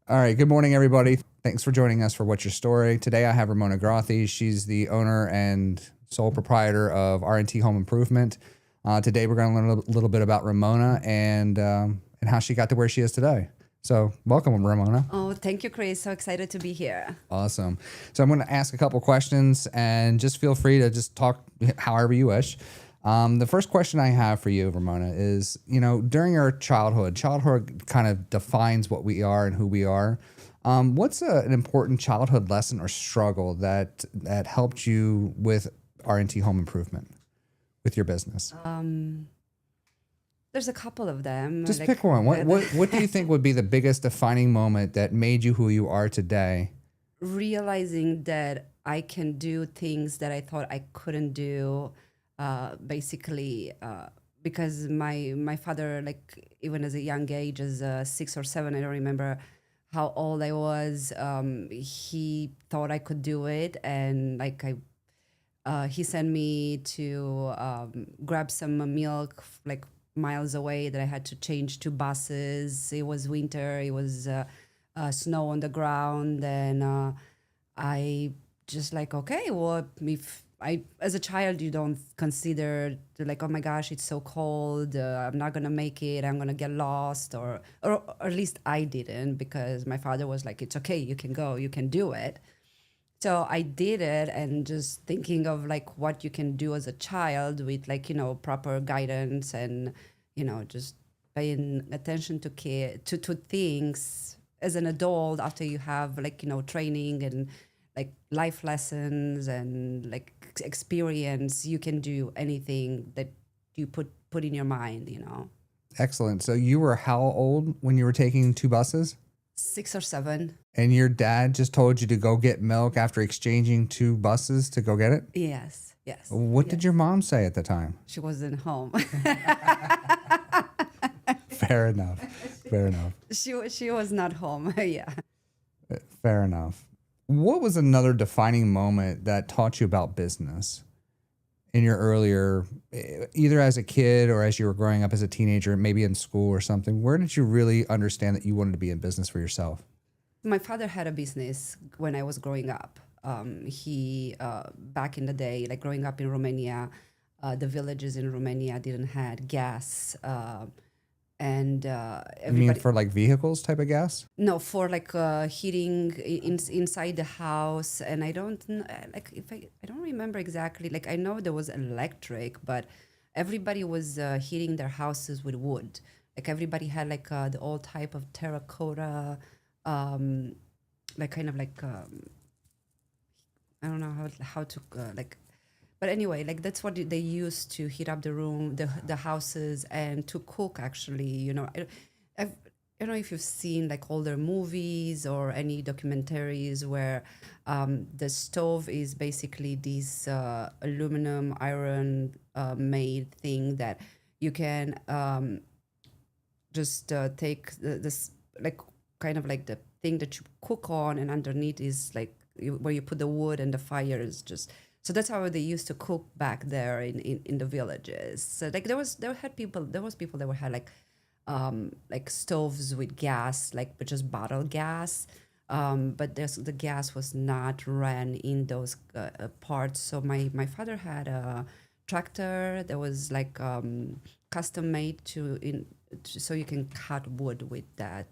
All right. Good morning, everybody. Thanks for joining us for What's Your Story. Today I have Ramona Grothy. She's the owner and sole proprietor of R&T Home Improvement. Today we're going to learn a little bit about Ramona and how she got to where she is today. So welcome, Ramona. Oh, thank you, Chris. So excited to be here. Awesome. So I'm going to ask a couple questions and just feel free to just talk however you wish. The first question I have for you, Ramona, is, during our childhood kind of defines what we are and who we are. What's an important childhood lesson or struggle that helped you with R&T Home Improvement with your business? There's a couple of them. Just pick one. What do you think would be the biggest defining moment that made you who you are today? Realizing that I can do things that I thought I couldn't do, basically, because my father, like even as a young age, as 6 or 7, I don't remember how old I was. He thought I could do it, and he sent me to grab some milk, like miles away, that I had to change 2 buses. It was winter. It was snow on the ground, and I just like, okay, well, if I, as a child, you don't consider like, oh my gosh, it's so cold. I'm not gonna make it. I'm gonna get lost, or at least I didn't, because my father was like, it's okay, you can go, you can do it. So I did it, and just thinking of like what you can do as a child with, like, proper guidance, and, just paying attention to to things as an adult, after you have, like, training and like life lessons and like experience, you can do anything that you put in your mind. Excellent. So you were how old when you were taking 2 buses? 6 or 7. And your dad just told you to go get milk after exchanging 2 buses to go get it? Yes, yes. What did yes. your mom say at the time? She wasn't home. Fair enough. Fair enough. She was not home. Yeah. Fair enough. What was another defining moment that taught you about business in your earlier, either as a kid or as you were growing up as a teenager, maybe in school or something? Where did you really understand that you wanted to be in business for yourself? My father had a business when I was growing up. He back in the day, like growing up in Romania, the villages in Romania didn't had gas, and You mean everybody. for like vehicles type of gas? No, for like heating inside the house, and I don't like, if I don't remember exactly. Like, I know there was electric, but everybody was heating their houses with wood. Like, everybody had like the old type of terracotta, um, like kind of like, I don't know how to like. But anyway, like that's what they used to heat up the room, the houses, and to cook. Actually, I don't know if you've seen like older movies or any documentaries where the stove is basically this aluminum iron made thing that you can just take this, like, kind of like the thing that you cook on, and underneath is like where you put the wood, and the fire is just. So that's how they used to cook back there in the villages. So like there was people that were had like stoves with gas, like, but just bottle gas. But the gas was not ran in those parts. So my father had a tractor that was like custom made so you can cut wood with that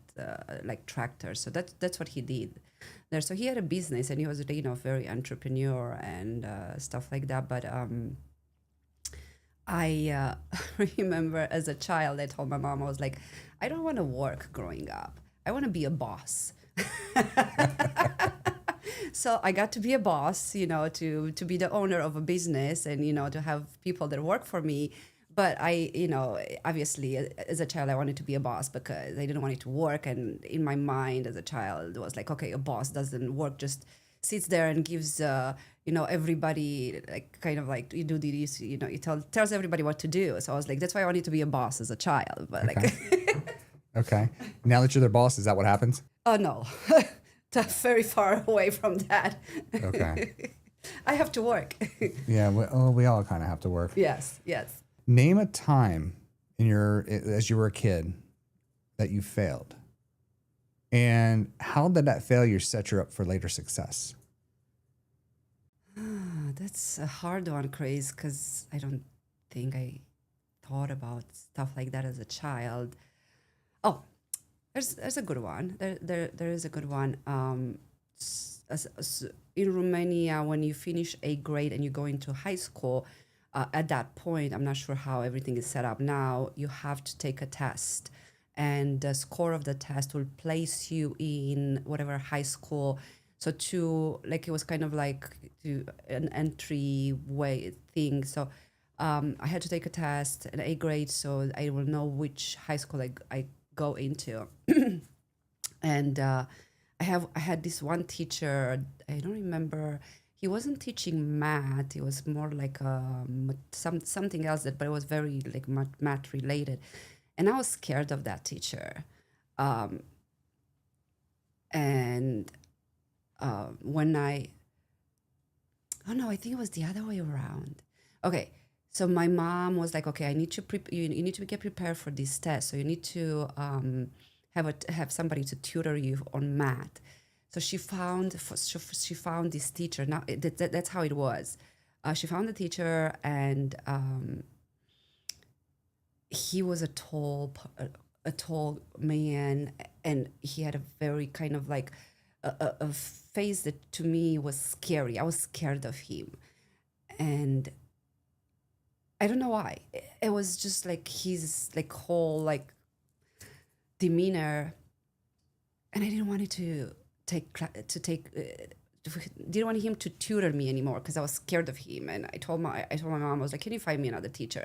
like tractor. So that's what he did there. So he had a business, and he was, very entrepreneur and stuff like that. But I remember as a child, I told my mom, I was like, I don't want to work growing up. I want to be a boss. So I got to be a boss, to be the owner of a business, and, to have people that work for me. But I, obviously, as a child, I wanted to be a boss because I didn't want it to work. And in my mind as a child, it was like, okay, a boss doesn't work, just sits there and gives, everybody, like, kind of like, you do this, tells everybody what to do. So I was like, that's why I wanted to be a boss as a child. But Okay. like, Okay. Now that you're their boss, is that what happens? oh no, very far away from that. Okay. I have to work. Yeah. We all kind of have to work. Yes, yes. Name a time as you were a kid that you failed. And how did that failure set you up for later success? That's a hard one, Chris, because I don't think I thought about stuff like that as a child. Oh, there's a good one. There is a good one. In Romania, when you finish a grade and you go into high school, at that point, I'm not sure how everything is set up now. You have to take a test, and the score of the test will place you in whatever high school. So to like it was kind of like to an entry way thing. So I had to take a test, an A grade, so I will know which high school I go into. And I had this one teacher. I don't remember. He wasn't teaching math. It was more like something else that, but it was very like math related. And I was scared of that teacher. And when oh no, I think it was the other way around. Okay, so my mom was like, okay, I need to you need to get prepared for this test. So you need to have somebody to tutor you on math. So she found this teacher. Now that's how it was. She found the teacher, and he was a tall man, and he had a very kind of like a face that to me was scary. I was scared of him, and I don't know why. It was just like his like whole like demeanor, and I didn't want it to didn't want him to tutor me anymore because I was scared of him. And I told my mom, I was like, can you find me another teacher?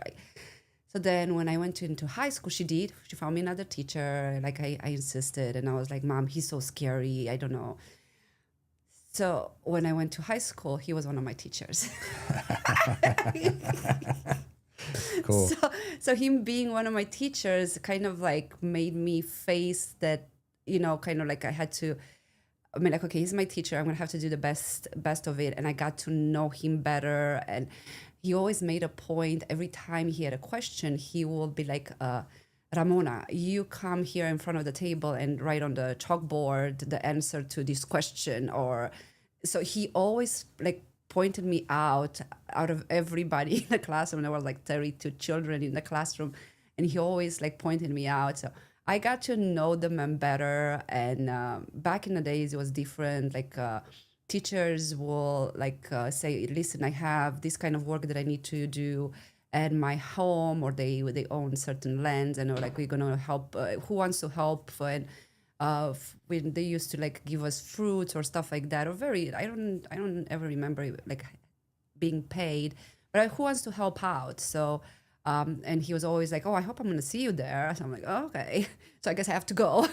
So then when I went into high school, she found me another teacher. Like I insisted, and I was like, Mom, he's so scary. I don't know. So when I went to high school, he was one of my teachers. Cool. So him being one of my teachers kind of like made me face that, kind of like I had to, I mean, like, okay, he's my teacher. I'm gonna have to do the best of it. And I got to know him better. And he always made a point every time he had a question, he will be like, Ramona, you come here in front of the table and write on the chalkboard the answer to this question. Or so he always like pointed me out of everybody in the classroom. There were like 32 children in the classroom, and he always like pointed me out. So I got to know the man better. And back in the days, it was different. Like teachers will like say, listen, I have this kind of work that I need to do at my home, or they own certain lands, and they're like, we're gonna help. Who wants to help? And when they used to like give us fruits or stuff like that, or I don't ever remember like being paid, but who wants to help out? So and he was always like, oh, I hope I'm going to see you there. So I'm like, oh, okay. So I guess I have to go.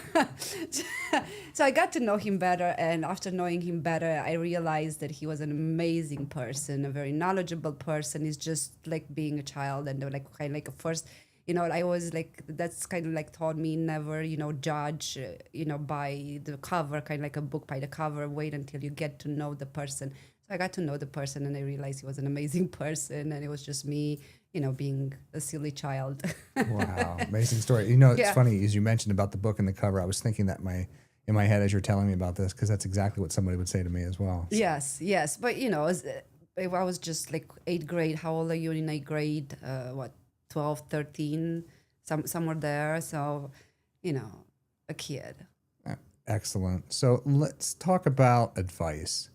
So I got to know him better. And after knowing him better, I realized that he was an amazing person, a very knowledgeable person. He's just like being a child, and like kind of like a first, I always like, that's kind of like taught me never, judge, by the cover, kind of like a book by the cover. Wait until you get to know the person. So I got to know the person, and I realized he was an amazing person, and it was just me, being a silly child. Wow, amazing story. It's Yeah. funny as you mentioned about the book and the cover. I was thinking that in my head as you're telling me about this, because that's exactly what somebody would say to me as well. So. Yes, but I was just like eighth grade. How old are you in eighth grade? What, 12, 13, somewhere there. So, a kid. Excellent. So let's talk about advice.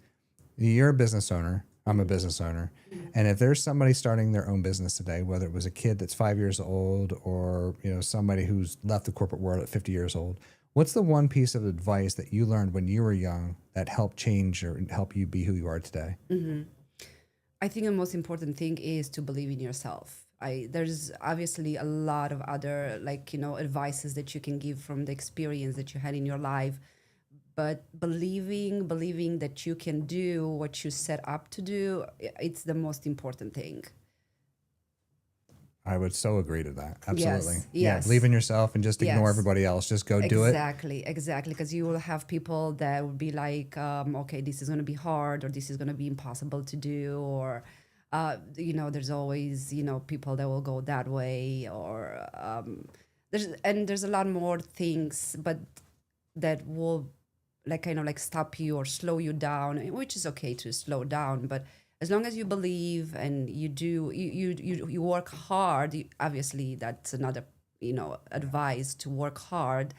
You're a business owner. I'm a business owner. And if there's somebody starting their own business today, whether it was a kid that's 5 years old or, somebody who's left the corporate world at 50 years old, what's the one piece of advice that you learned when you were young that helped change or help you be who you are today? Mm-hmm. I think the most important thing is to believe in yourself. There's obviously a lot of other advices that you can give from the experience that you had in your life, but believing that you can do what you set up to do, it's the most important thing. I would so agree to that. Absolutely. Yes, Yeah. yes. Believe in yourself and just ignore Yes. everybody else. Just go do it. Exactly. Because you will have people that will be like, okay, this is going to be hard, or this is going to be impossible to do, or, there's always, people that will go that way, or there's a lot more things, but that will like kind of like stop you or slow you down, which is okay to slow down, but as long as you believe and you do you work hard, obviously that's another advice to work hard.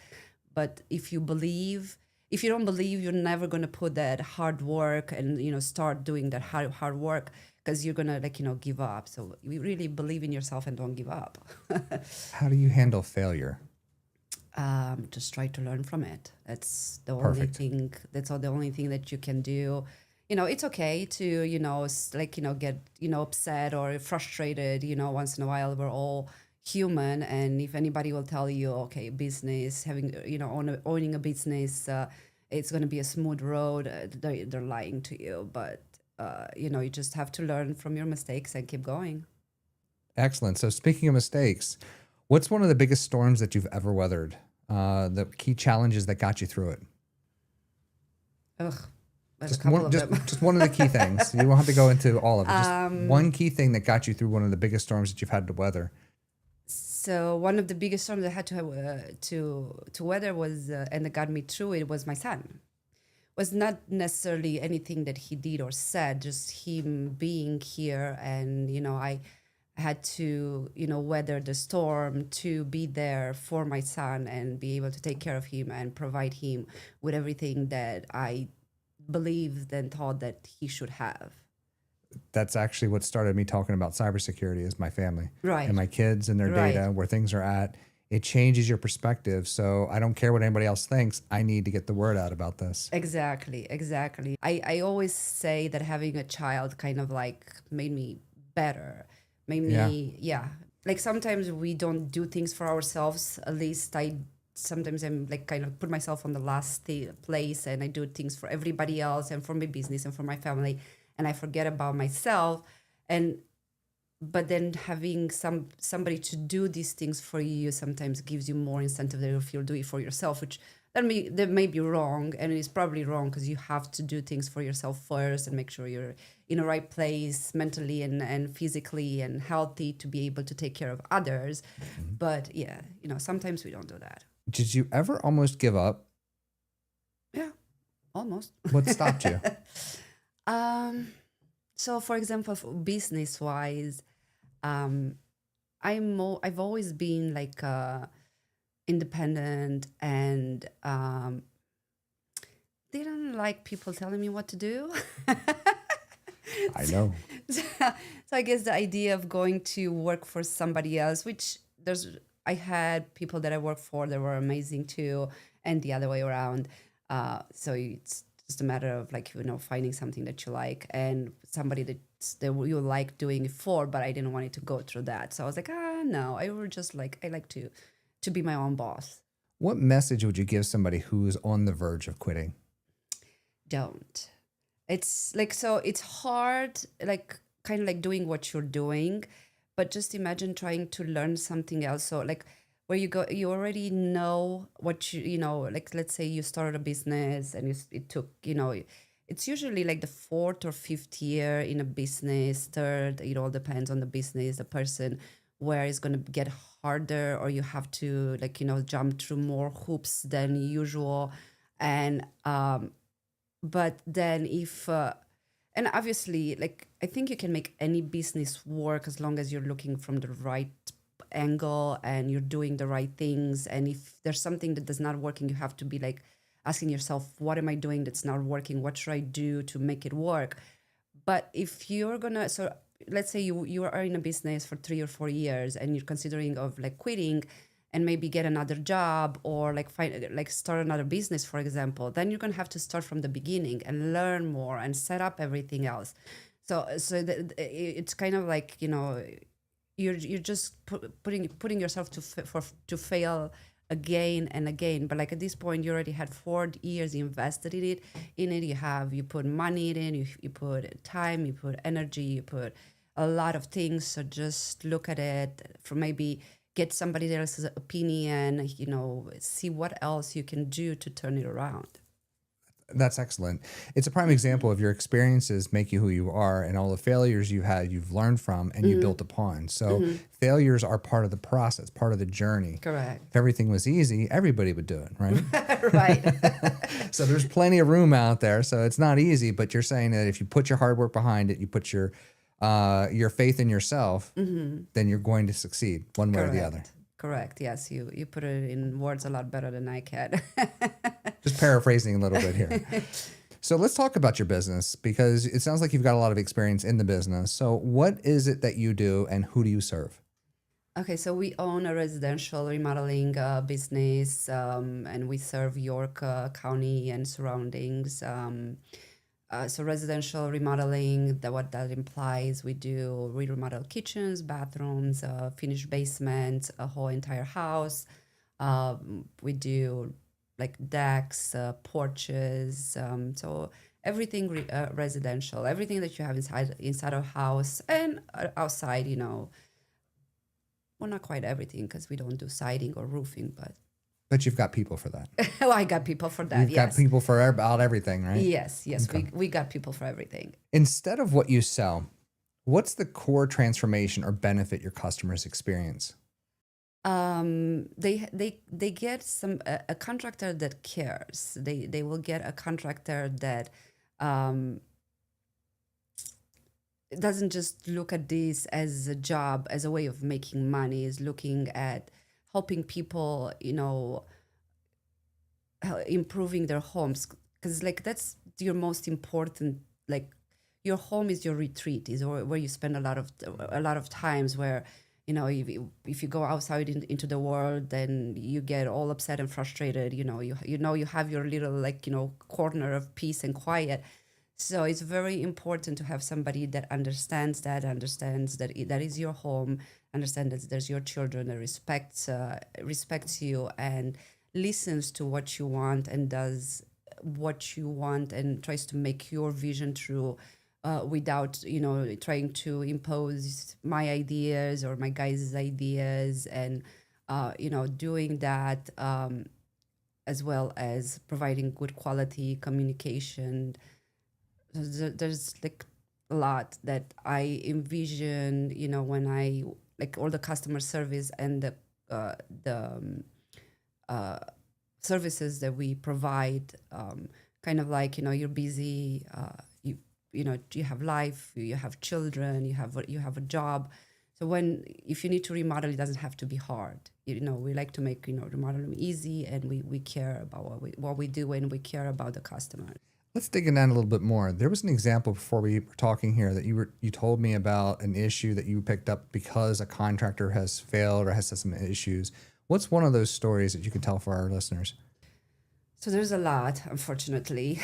But if you don't believe, you're never going to put that hard work and start doing that hard work, because you're going to give up. So you really believe in yourself and don't give up. How do you handle failure? Just try to learn from it. That's the only Perfect. thing. That's all the only thing that you can do. It's okay to get upset or frustrated. Once in a while, we're all human. And if anybody will tell you, okay, business having owning a business, it's going to be a smooth road, they're lying to you. But you just have to learn from your mistakes and keep going. Excellent. So speaking of mistakes, what's one of the biggest storms that you've ever weathered? The key challenges that got you through it? Ugh, there's a Just couple one, of just them. just one of the key things. You won't have to go into all of it. Just one key thing that got you through one of the biggest storms that you've had to weather. So one of the biggest storms I had to have, to weather was, and that got me through it, was my son. Was not necessarily anything that he did or said, just him being here, and I had to weather the storm to be there for my son and be able to take care of him and provide him with everything that I believed and thought that he should have. That's actually what started me talking about cybersecurity is my family and Right, my kids and their right. data, where things are at. It changes your perspective. So I don't care what anybody else thinks. I need to get the word out about this. Exactly, exactly. I always say that having a child kind of like made me better. Made Yeah. me, yeah. Like sometimes we don't do things for ourselves. At least sometimes I'm like kind of put myself on the last place, and I do things for everybody else and for my business and for my family. And I forget about myself. And but then having somebody to do these things for you sometimes gives you more incentive than if you do it for yourself, which that may be wrong, and it's probably wrong, because you have to do things for yourself first and make sure you're in the right place mentally and physically and healthy to be able to take care of others. But yeah, sometimes we don't do that. Did you ever almost give up? Yeah, almost. What stopped you? um so for example, business wise, um I've always been like independent, and didn't like people telling me what to do. I know. So I guess the idea of going to work for somebody else, which I had people that I worked for that were amazing too, and the other way around. So it's just a matter of like finding something that you like and somebody that you like doing it for. But I didn't want it to go through that, so I was like, no, I would just I like to be my own boss. What message would you give somebody who's on the verge of quitting? Don't. It's like, so it's hard, like kind of like doing what you're doing, but just imagine trying to learn something else. So like where you go, you already know what like let's say you started a business and it took, it's usually like the fourth or fifth year in a business, third, it all depends on the business, the person, where it's going to get harder, or you have to like, jump through more hoops than usual. And but then if and obviously, like, I think you can make any business work as long as you're looking from the right angle and you're doing the right things. And if there's something that does not working, you have to be like asking yourself, what am I doing that's not working? What should I do to make it work? But if you're gonna, so let's say you are in a business for 3 or 4 years and you're considering of like quitting and maybe get another job, or like find like start another business, for example, then you're gonna have to start from the beginning and learn more and set up everything else. It's kind of like, you're just putting yourself to fail again and again. But like at this point, you already had 4 years invested in it. You put money in, you put time, you put energy, you put a lot of things. So just look at it from maybe get somebody else's opinion, see what else you can do to turn it around. That's excellent. It's a prime example of your experiences make you who you are, and all the failures you had, you've learned from and you built upon. So failures are part of the process, part of the journey. Correct. If everything was easy, everybody would do it, right? Right. So there's plenty of room out there. So it's not easy, but you're saying that if you put your hard work behind it, you put your faith in yourself, then you're going to succeed one way or the other. Correct. Yes, you put it in words a lot better than I can. Just paraphrasing a little bit here. So let's talk about your business, because it sounds like you've got a lot of experience in the business. So what is it that you do and who do you serve? Okay, so we own a residential remodeling business, and we serve York County and surroundings. So residential remodeling, what that implies, we remodel kitchens, bathrooms, finished basements, a whole entire house. We do like decks, porches, so everything residential, everything that you have inside a house and outside. Well, not quite everything, because we don't do siding or roofing, But you've got people for that. well, I got people for that. You've got Yes. people for about everything, right? Yes. We got people for everything. Instead of what you sell, what's the core transformation or benefit your customers experience? They get a contractor that cares. They will get a contractor that doesn't just look at this as a job, as a way of making money. Is looking at helping people, improving their homes, because like that's your most important. Like your home is your retreat, is where you spend a lot of times where. If you go outside into the world, then you get all upset and frustrated. You have your little corner of peace and quiet. So it's very important to have somebody that understands that that is your home, understands that there's your children, that respects you and listens to what you want and does what you want and tries to make your vision true. Without trying to impose my ideas or my guys' ideas, and doing that, as well as providing good quality communication. There's like a lot that I envision, when I like all the customer service and the services that we provide. Kind of like you're busy. You have life, you have children, you have a job. So if you need to remodel, it doesn't have to be hard. We like to make remodeling easy, and we care about what we do, and we care about the customer. Let's dig in that a little bit more. There was an example before we were talking here that you told me about an issue that you picked up because a contractor has failed or has had some issues. What's one of those stories that you can tell for our listeners? So there's a lot, unfortunately.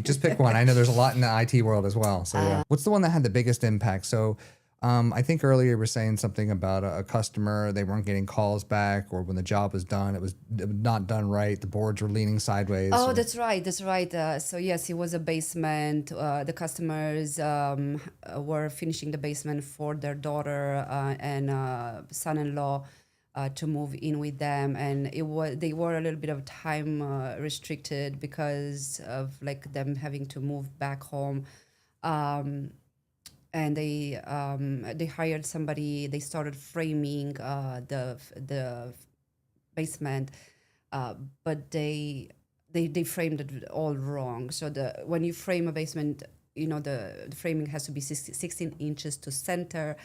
Just pick one. I know there's a lot in the IT world as well. So yeah. What's the one that had the biggest impact? So I think earlier you were saying something about a customer, they weren't getting calls back, or when the job was done, it was not done right. The boards were leaning sideways. Oh, that's right. So yes, it was a basement. The customers were finishing the basement for their daughter and son-in-law. To move in with them, and they were a little bit of time restricted because of like them having to move back home, and they hired somebody. They started framing the basement, but they framed it all wrong. So when you frame a basement, the framing has to be 16 inches to center.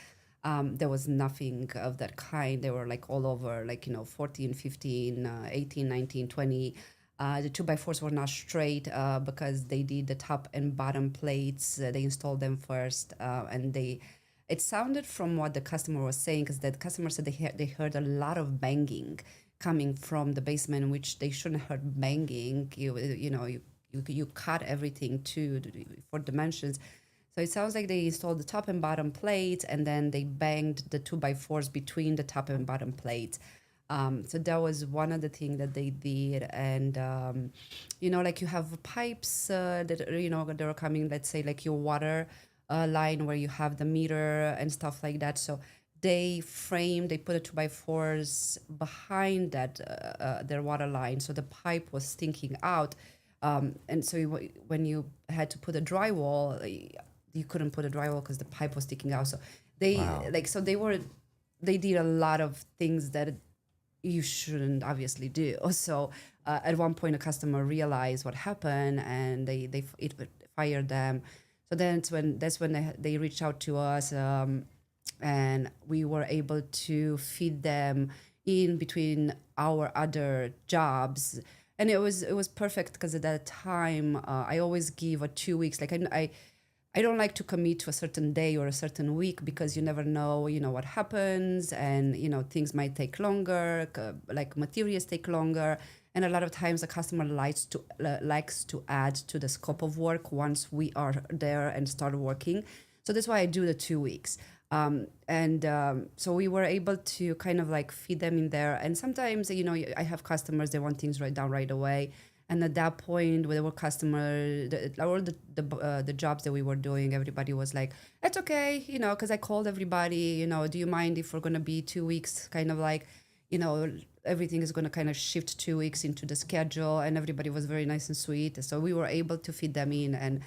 There was nothing of that kind. They were like all over, 14, 15, 18, 19, 20. The 2x4s were not straight because they did the top and bottom plates. They installed them first. And it sounded from what the customer was saying, because the customer said they heard a lot of banging coming from the basement, which they shouldn't have heard banging. You cut everything for dimensions. So it sounds like they installed the top and bottom plates, and then they banged the 2x4s between the top and bottom plates. So that was one of the things that they did. And, like you have pipes that are coming, let's say like your water line where you have the meter and stuff like that. So they put the 2x4s behind that, their water line. So the pipe was stinking out. And so when you had to put a drywall, you couldn't put a drywall because the pipe was sticking out. So Wow. they did a lot of things that you shouldn't obviously do. So at one point, a customer realized what happened, and it fired them. So then that's when they reached out to us, and we were able to feed them in between our other jobs. And it was perfect because at that time I always give a 2 weeks. Like I don't like to commit to a certain day or a certain week because you never know, what happens, and things might take longer, like materials take longer, and a lot of times the customer likes to add to the scope of work once we are there and start working. So that's why I do the 2 weeks. So we were able to kind of like feed them in there. And sometimes, I have customers, they want things right away. And at that point, with our customer, the jobs that we were doing, everybody was like, "It's okay," because I called everybody, "Do you mind if we're gonna be 2 weeks?" Kind of like, everything is gonna kind of shift 2 weeks into the schedule, and everybody was very nice and sweet. So we were able to feed them in and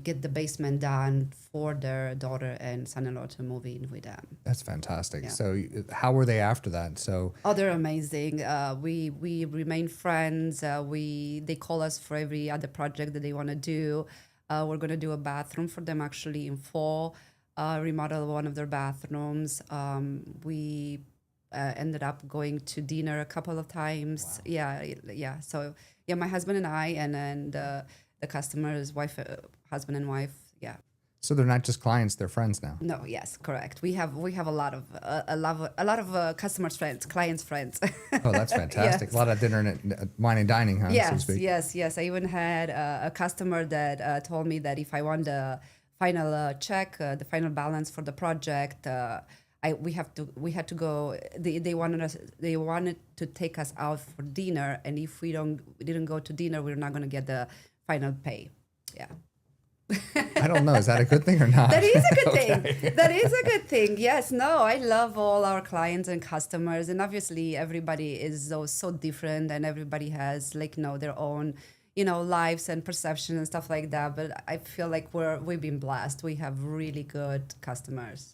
get the basement done for their daughter and son-in-law to move in with them. That's fantastic. Yeah. So how were they after that? So Oh, they're amazing. We remain friends. They call us for every other project that they want to do. We're gonna do a bathroom for them actually in fall. Remodel one of their bathrooms. We ended up going to dinner a couple of times. Yeah, yeah. So yeah, my husband and I, and then the customer's wife, husband and wife. Yeah. so they're not just clients, they're friends now. No, yes, correct. We have a lot of customers friends, clients friends. Oh, that's fantastic. Yes. A lot of dinner and wine and dining, huh? So to Yes, speak. yes. I even had a customer that told me that if I want the final check, the final balance for the project, we had to go. They wanted to take us out for dinner, and if we didn't go to dinner, we're not gonna get the final pay. Yeah. I don't know. Is that a good thing or not? That is a good thing. That is a good thing. Yes, no, I love all our clients and customers, and obviously everybody is so different, and everybody has their own lives and perception and stuff like that. But I feel like we've been blessed. We have really good customers.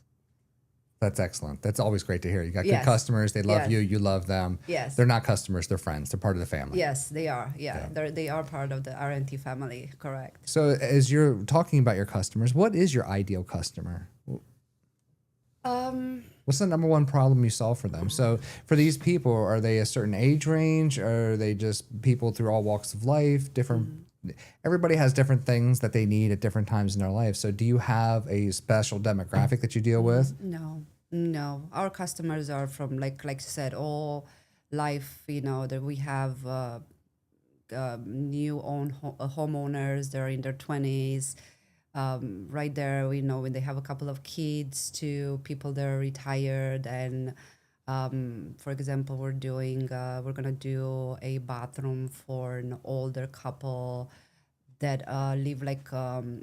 That's excellent. That's always great to hear. You got good Yes. customers. They love Yes. you. You love them. Yes. They're not customers. They're friends. They're part of the family. Yes, they are. Yeah, they are part of the R&T family. Correct. So as you're talking about your customers, what is your ideal customer? What's the number one problem you solve for them? So for these people, are they a certain age range? Or are they just people through all walks of life? Different. Everybody has different things that they need at different times in their life. So do you have a special demographic that you deal with? No. Our customers are from like you said, all life. That we have new homeowners. They're in their 20s. Right there, when they have a couple of kids, to people that are retired. And for example, we're gonna do a bathroom for an older couple that live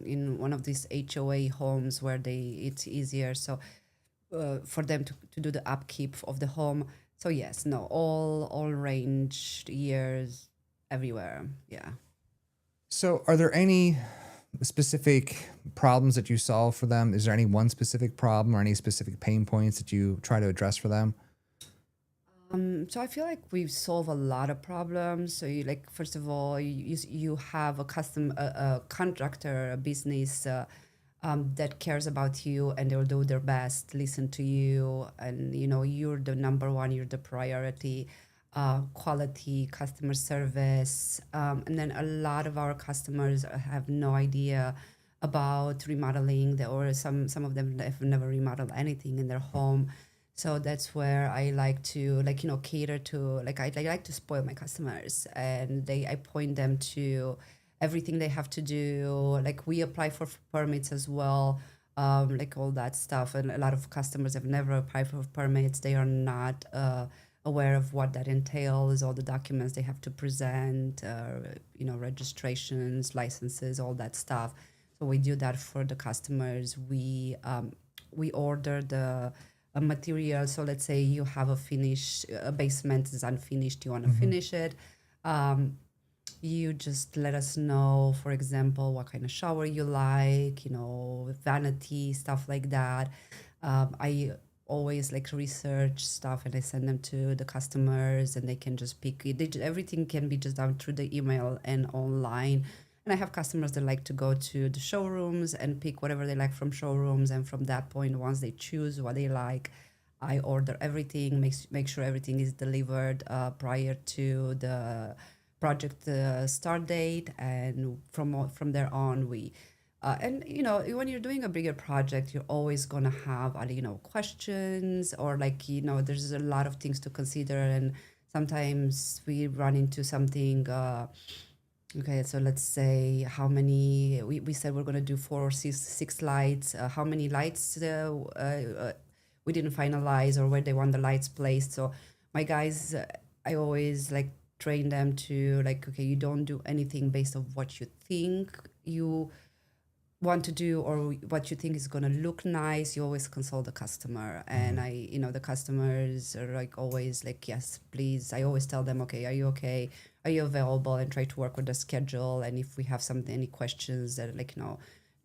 in one of these HOA homes where it's easier. So for them to do the upkeep of the home. So yes, no, all range, years, everywhere. Yeah. So are there any specific problems that you solve for them? Is there any one specific problem or any specific pain points that you try to address for them? So I feel like we solve a lot of problems. So first of all, you have a contractor, a business that cares about you, and they'll do their best, listen to you, and you're the number one, you're the priority. Quality, customer service, and then a lot of our customers have no idea about remodeling, or some of them have never remodeled anything in their home. So that's where I like to cater to, I like to spoil my customers, and I point them to everything they have to do. We apply for permits as well, all that stuff. And a lot of customers have never applied for permits. They are not aware of what that entails, all the documents they have to present, registrations, licenses, all that stuff. So we do that for the customers. We order the material. So let's say you have a basement is unfinished, you want to finish it. You just let us know, for example, what kind of shower you like, vanity, stuff like that. I always like research stuff and I send them to the customers and they can just pick it. Everything can be just done through the email and online. And I have customers that like to go to the showrooms and pick whatever they like from showrooms. And from that point, once they choose what they like, I order everything, make sure everything is delivered prior to the project start date, and from there on we. And when you're doing a bigger project, you're always gonna have questions, or like there's a lot of things to consider, and sometimes we run into something. Okay, so let's say how many we said we're gonna do 4 or 6 lights. How many lights we didn't finalize, or where they want the lights placed. So my guys, I always like train them to like, okay, you don't do anything based on what you think you want to do or what you think is going to look nice. You always consult the customer. And the customers are like always like, yes, please. I always tell them, okay, are you okay? Are you available? And try to work with the schedule. And if we have any questions that like,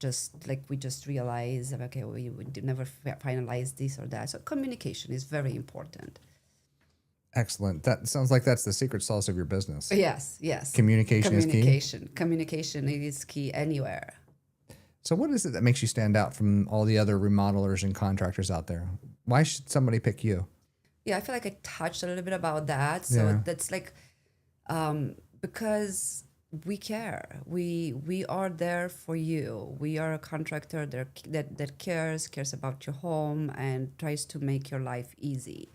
just like we just realize, okay, we never finalize this or that. So communication is very important. Excellent. That sounds like that's the secret sauce of your business. Yes. Communication is key. Communication is key anywhere. So what is it that makes you stand out from all the other remodelers and contractors out there? Why should somebody pick you? Yeah, I feel like I touched a little bit about that. So that's like, because we care. We are there for you. We are a contractor that cares about your home and tries to make your life easy.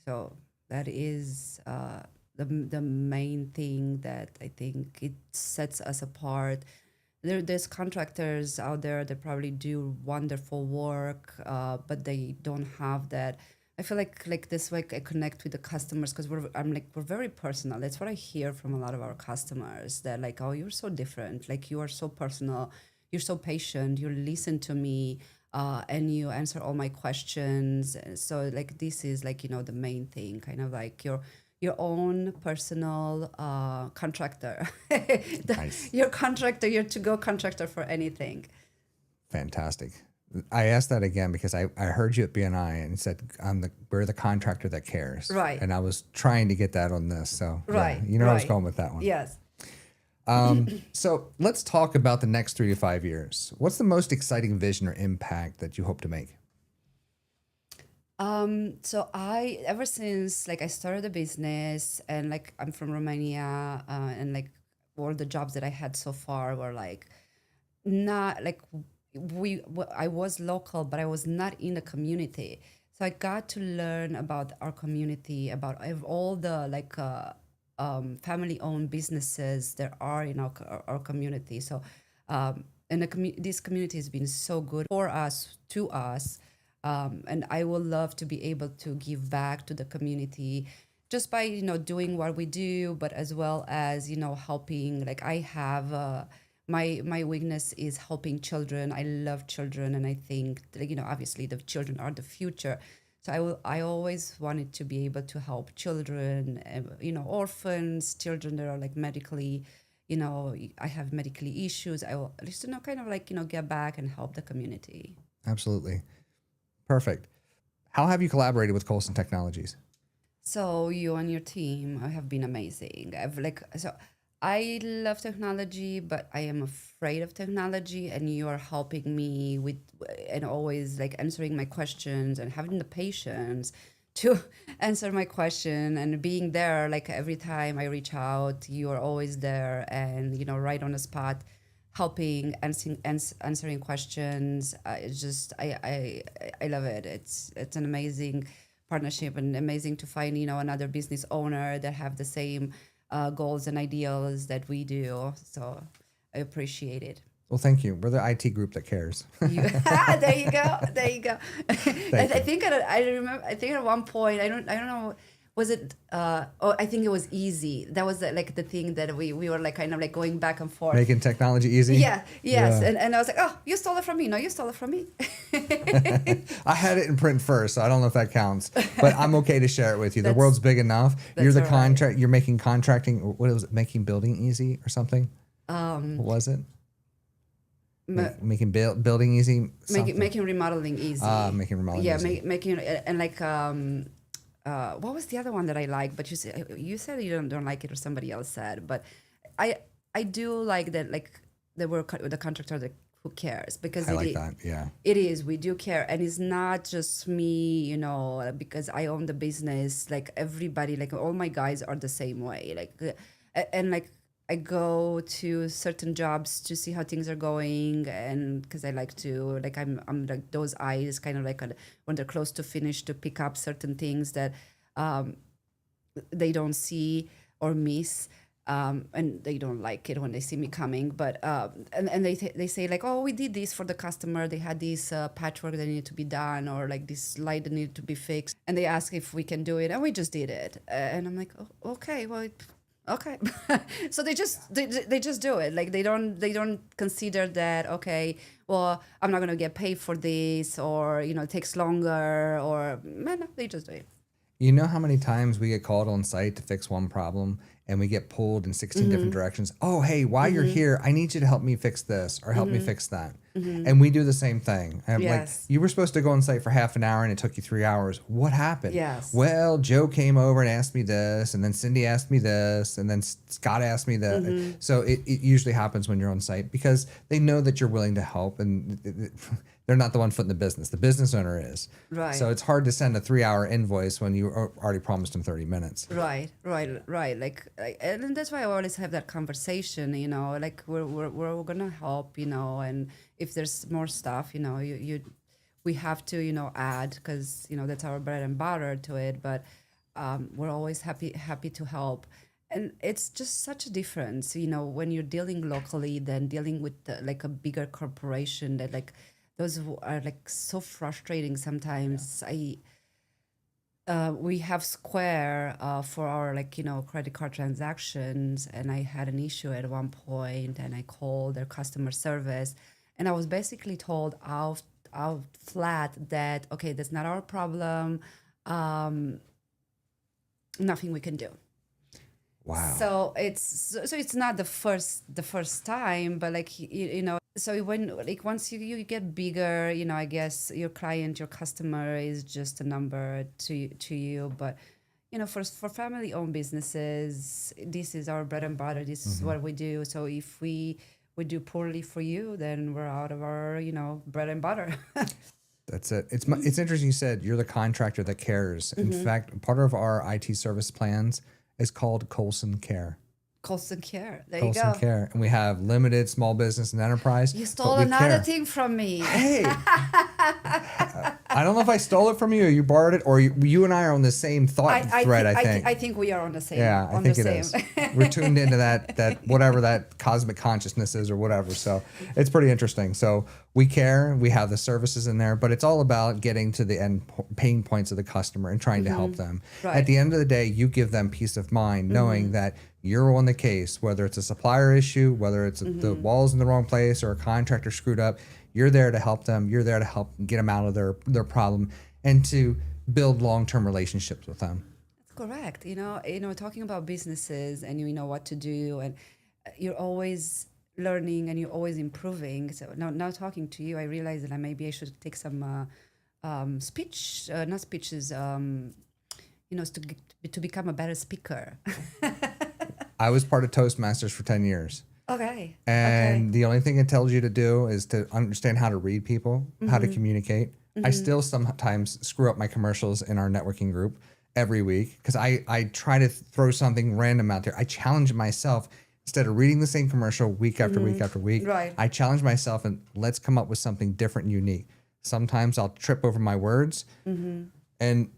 So that is the main thing that I think it sets us apart. There's contractors out there that probably do wonderful work, but they don't have that. I feel like this way I connect with the customers because we're very personal. That's what I hear from a lot of our customers. They're like, oh, you're so different. Like you are so personal. You're so patient. You listen to me, and you answer all my questions. So like this is like the main thing, kind of like your own personal contractor. Nice. Your contractor, your to-go contractor for anything. Fantastic. I asked that again because I heard you at BNI and said we're the contractor that cares. Right. And I was trying to get that on this. So right. I was going with that one. Yes. So let's talk about the next 3 to 5 years. What's the most exciting vision or impact that you hope to make? So ever since like I started the business and like I'm from Romania, and like all the jobs that I had so far were like not like I was local, but I was not in the community. So I got to learn about our community, about all the like family-owned businesses that are in our community. So and this community has been so good for us, to us. And I would love to be able to give back to the community just by, doing what we do, but as well as, helping. Like I have, my weakness is helping children. I love children. And I think, like, obviously the children are the future. So I always wanted to be able to help children, orphans, children that are like medically, I have medically issues. I will just, kind of like, get back and help the community. Absolutely. Perfect. How have you collaborated with Coulson Technologies? So you and your team have been amazing. I love technology, but I am afraid of technology, and you are helping me with and always like answering my questions and having the patience to answer my question and being there. Like every time I reach out, you are always there and right on the spot, helping, answering questions. It's just I love it. It's an amazing partnership and amazing to find another business owner that have the same goals and ideals that we do. So I appreciate it. Well, thank you. We're the IT group that cares. There you go. I think I remember. I think at one point I don't know. was it? I think it was easy. That was like the thing that we were like kind of like going back and forth. Making technology easy. Yeah, yes, Yeah. and I was like, oh, you stole it from me. No, you stole it from me. I had it in print first, so I don't know if that counts, but I'm okay to share it with you. The That's- world's big enough. You're the all right. contract. You're making contracting. What was it? Making building easy or something? What was it? Making building easy. Making remodeling easy. Making remodeling Yeah, easy. making and like what was the other one that I like? But you said you don't like it, or somebody else said. But I do like that. Like that we're the contractor that who cares, because I like that. Yeah. it is. We do care, and it's not just me. You know, because I own the business. Like everybody, like all my guys are the same way. Like and like I go to certain jobs to see how things are going, and because I like to, like I'm like those eyes, kind of like when they're close to finish, to pick up certain things that they don't see or miss, and they don't like it when they see me coming. But and they say like, oh, we did this for the customer. They had this patchwork that needed to be done, or like this light that needed to be fixed, and they ask if we can do it, and we just did it. And I'm like, oh, okay, well. Okay, so they just do it. Like they don't consider that, okay, well, I'm not gonna get paid for this, or it takes longer, or man, no, they just do it. You know how many times we get called on site to fix one problem and we get pulled in 16 different directions? Oh, hey, while you're here, I need you to help me fix this or help me fix that. And we do the same thing. And like, Yes. you were supposed to go on site for half an hour and it took you 3 hours. What happened? Yes. Well, Joe came over and asked me this, and then Cindy asked me this, and then Scott asked me that. So it usually happens when you're on site, because they know that you're willing to help, and they're not the one footing the business. The business owner is. Right. So it's hard to send a 3-hour invoice when you already promised them 30 minutes. Right. Like, and that's why I always have that conversation. Like we're gonna help. And if there's more stuff, we have to add, because that's our bread and butter to it. But we're always happy to help. And it's just such a difference, when you're dealing locally than dealing with like a bigger corporation, that like those are like so frustrating sometimes. We have Square for our credit card transactions, and I had an issue at one point, and I called their customer service, and I was basically told out flat that, okay, that's not our problem, nothing we can do. Wow. So it's not the first time, but like so when like once you get bigger, I guess your client, your customer is just a number to you. But for family owned businesses, this is our bread and butter. This is what we do. So if we do poorly for you, then we're out of our bread and butter. That's it. It's interesting you said you're the contractor that cares. In fact, part of our IT service plans is called Coulson Care. Coulson Care. There Coulson you go. Care. And we have limited, small business, and enterprise. You stole but we another care. thing from me. Hey, I don't know if I stole it from you or you borrowed it, or you and I are on the same thought thread, I think. I think we are on the same. Yeah, I think it is. We're tuned into that whatever that cosmic consciousness is or whatever. So it's pretty interesting. So we care. We have the services in there, but it's all about getting to the end pain points of the customer and trying to help them. Right. At the end of the day, you give them peace of mind knowing that you're on the case, whether it's a supplier issue, whether it's the walls in the wrong place or a contractor screwed up. You're there to help them. You're there to help get them out of their problem and to build long-term relationships with them. That's correct. Talking about businesses, and you know what to do, and you're always learning and you're always improving. So now talking to you, I realize that maybe I should take some not speeches, to become a better speaker. I was part of Toastmasters for 10 years. Okay. And the only thing it tells you to do is to understand how to read people, how to communicate. I still sometimes screw up my commercials in our networking group every week because I try to throw something random out there. I challenge myself. Instead of reading the same commercial week after week after week, Right. I challenge myself and let's come up with something different and unique. Sometimes I'll trip over my words. And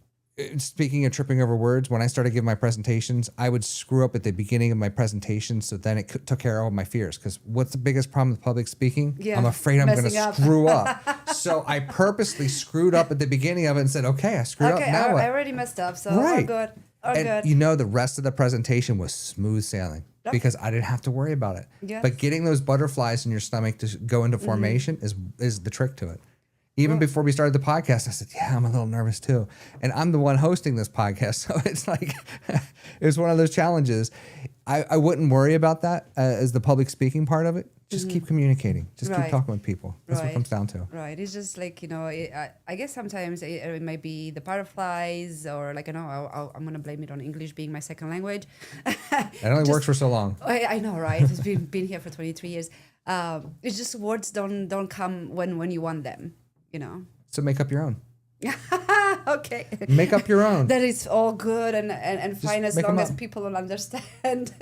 speaking of tripping over words, when I started giving my presentations, I would screw up at the beginning of my presentation, so then it took care of all my fears. Because what's the biggest problem with public speaking? Yeah, I'm afraid I'm going to messing up. screw up. So I purposely screwed up at the beginning of it and said, okay, I screwed up. Now what? I already messed up, so Right. we're good. Oh, And good. you know, the rest of the presentation was smooth sailing Yep. because I didn't have to worry about it. Yes. But getting those butterflies in your stomach to go into formation is the trick to it. Even before we started the podcast, I said, yeah, I'm a little nervous too. And I'm the one hosting this podcast. So it's like, it was one of those challenges. I wouldn't worry about that as the public speaking part of it. Just keep communicating. Just keep Right. talking with people. That's what it Right. comes down to. Right. It's just like, I guess sometimes it might be the butterflies or like, I'm going to blame it on English being my second language. It only works for so long. I know, right? It's been here for 23 years. It's just words don't come when you want them, So make up your own. Okay. Make up your own. That is all good and fine as make 'em long as up. people will understand.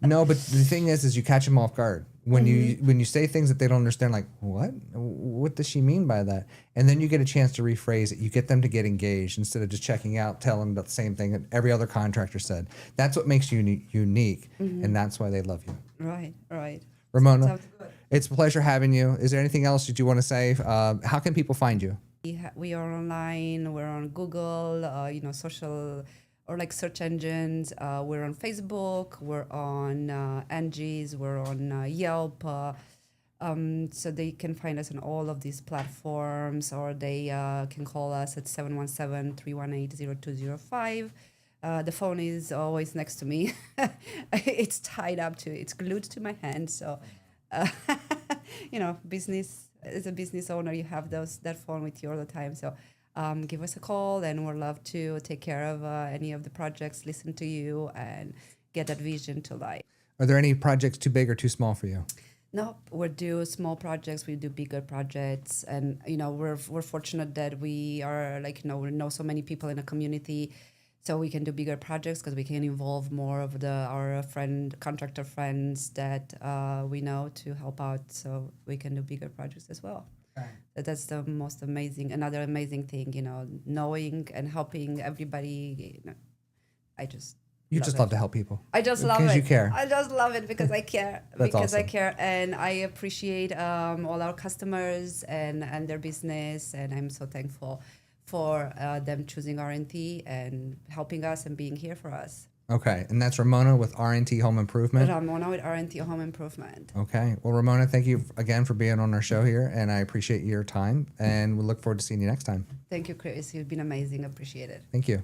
No, but the thing is you catch them off guard when you say things that they don't understand. Like, what does she mean by that? And then you get a chance to rephrase it. You get them to get engaged instead of just checking out, telling them the same thing that every other contractor said. That's what makes you unique, and that's why they love you. Right. Ramona, Sounds good. it's a pleasure having you. Is there anything else that you want to say? How can people find you? We are online. We're on Google, social or like search engines. We're on Facebook. We're on Angie's. We're on Yelp. So they can find us on all of these platforms, or they can call us at 717-318-0205. The phone is always next to me. It's tied up it's glued to my hand. So, business, as a business owner, you have that phone with you all the time. So give us a call, and we'd love to take care of any of the projects, listen to you, and get that vision to life. Are there any projects too big or too small for you? No, we do small projects, we do bigger projects, and we're fortunate that we are we know so many people in the community, so we can do bigger projects because we can involve more of our contractor friends that we know to help out, so we can do bigger projects as well. Okay. That's another amazing thing, knowing and helping everybody. You just love to help people. I just love it. Because you care. I just love it because I care. That's because I awesome. care, and I appreciate all our customers and their business, and I'm so thankful for them choosing R&T and helping us and being here for us. Okay, and that's Ramona with R&T Home Improvement. Ramona with R&T Home Improvement. Okay, well, Ramona, thank you again for being on our show here, and I appreciate your time, and we look forward to seeing you next time. Thank you, Chris. You've been amazing. Appreciate it. Thank you.